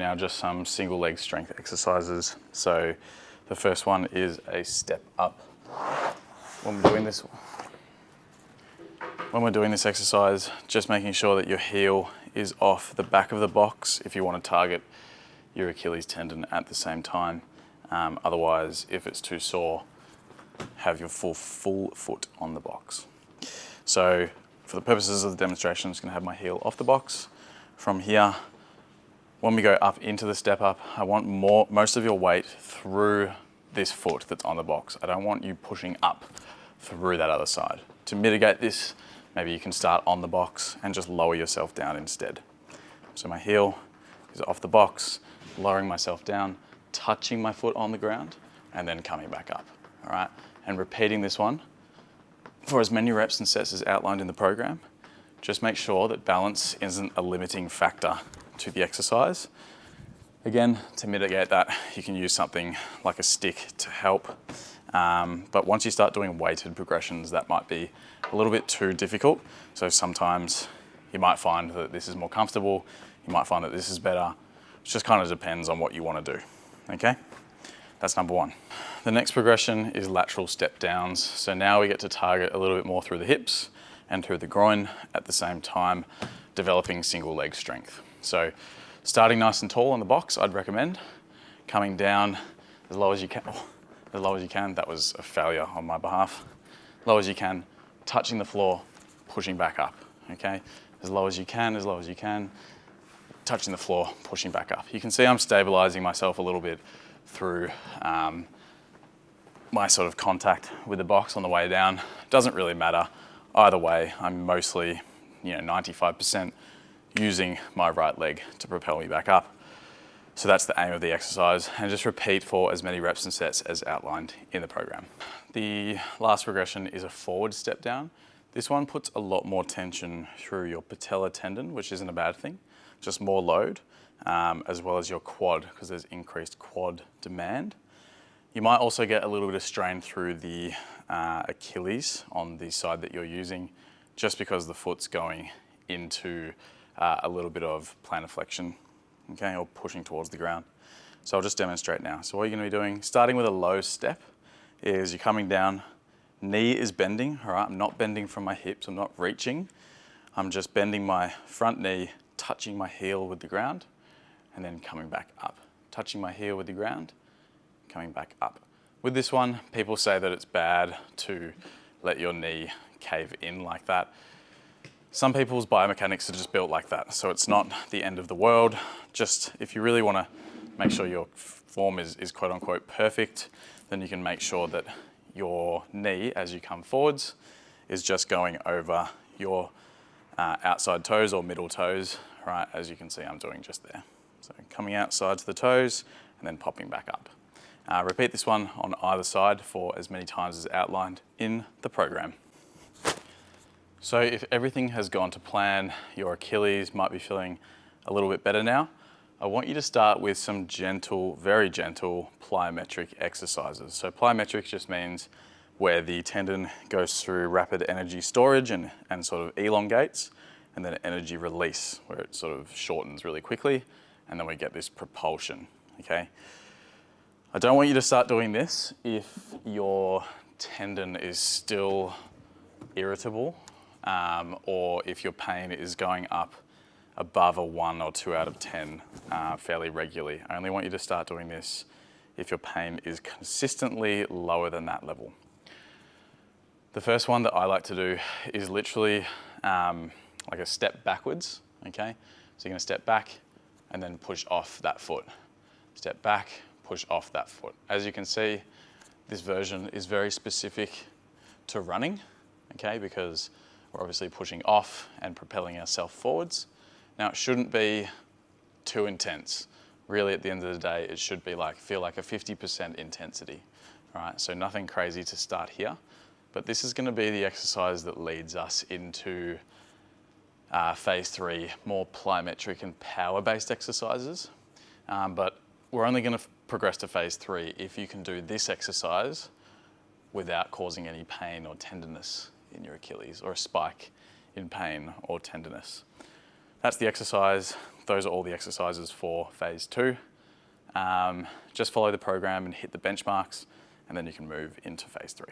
now just some single leg strength exercises. So the first one is a step up. When we're doing this exercise, just making sure that your heel is off the back of the box if you want to target your Achilles tendon at the same time. Otherwise, if it's too sore, have your full foot on the box. So for the purposes of the demonstration, I'm just going to have my heel off the box. From here, when we go up into the step up, I want most of your weight through this foot that's on the box. I don't want you pushing up through that other side. To mitigate this, maybe you can start on the box and just lower yourself down instead. So my heel is off the box, lowering myself down, touching my foot on the ground, and then coming back up, all right? And repeating this one for as many reps and sets as outlined in the program. Just make sure that balance isn't a limiting factor to the exercise. Again, to mitigate that, you can use something like a stick to help. But once you start doing weighted progressions, that might be a little bit too difficult. So sometimes you might find that this is more comfortable. You might find that this is better. It just kind of depends on what you want to do, okay? That's number one. The next progression is lateral step downs. So now we get to target a little bit more through the hips and through the groin at the same time, developing single leg strength. So starting nice and tall on the box, I'd recommend. Coming down as low as you can. Oh, as low as you can. That was a failure on my behalf. Low as you can, touching the floor, pushing back up, okay? As low as you can, touching the floor, pushing back up. You can see I'm stabilizing myself a little bit through my sort of contact with the box on the way down. Doesn't really matter. Either way, I'm mostly, 95% using my right leg to propel me back up. So that's the aim of the exercise, and just repeat for as many reps and sets as outlined in the program. The last progression is a forward step down. This one puts a lot more tension through your patellar tendon, which isn't a bad thing, just more load, as well as your quad, because there's increased quad demand. You might also get a little bit of strain through the Achilles on the side that you're using, just because the foot's going into a little bit of plantar flexion, okay, or pushing towards the ground. So I'll just demonstrate now. So what you're going to be doing, starting with a low step, is you're coming down, knee is bending, all right? I'm not bending from my hips, I'm not reaching. I'm just bending my front knee, touching my heel with the ground, and then coming back up. Touching my heel with the ground, coming back up. With this one, people say that it's bad to let your knee cave in like that. Some people's biomechanics are just built like that, so it's not the end of the world. Just if you really want to make sure your form is quote unquote perfect, then you can make sure that your knee, as you come forwards, is just going over your outside toes or middle toes, right? As you can see, I'm doing just there. So coming outside to the toes and then popping back up. Repeat this one on either side for as many times as outlined in the program. So if everything has gone to plan, your Achilles might be feeling a little bit better now, I want you to start with some gentle, very gentle plyometric exercises. So plyometric just means where the tendon goes through rapid energy storage and sort of elongates, and then energy release, where it sort of shortens really quickly, and then we get this propulsion, okay? I don't want you to start doing this if your tendon is still irritable, or if your pain is going up above a 1 or 2 out of 10 fairly regularly. I only want you to start doing this if your pain is consistently lower than that level. The first one that I like to do is literally like a step backwards, okay? So you're gonna step back and then push off that foot. Step back, push off that foot. As you can see, this version is very specific to running, okay? Because we're obviously pushing off and propelling ourselves forwards. Now, it shouldn't be too intense. Really, at the end of the day, it should be feel like a 50% intensity, all right? So nothing crazy to start here, but this is gonna be the exercise that leads us into phase 3, more plyometric and power-based exercises. But we're only gonna progress to phase 3 if you can do this exercise without causing any pain or tenderness in your Achilles, or a spike in pain or tenderness. that's the exercise. Those are all the exercises for phase 2. Just follow the program and hit the benchmarks, and then you can move into phase 3.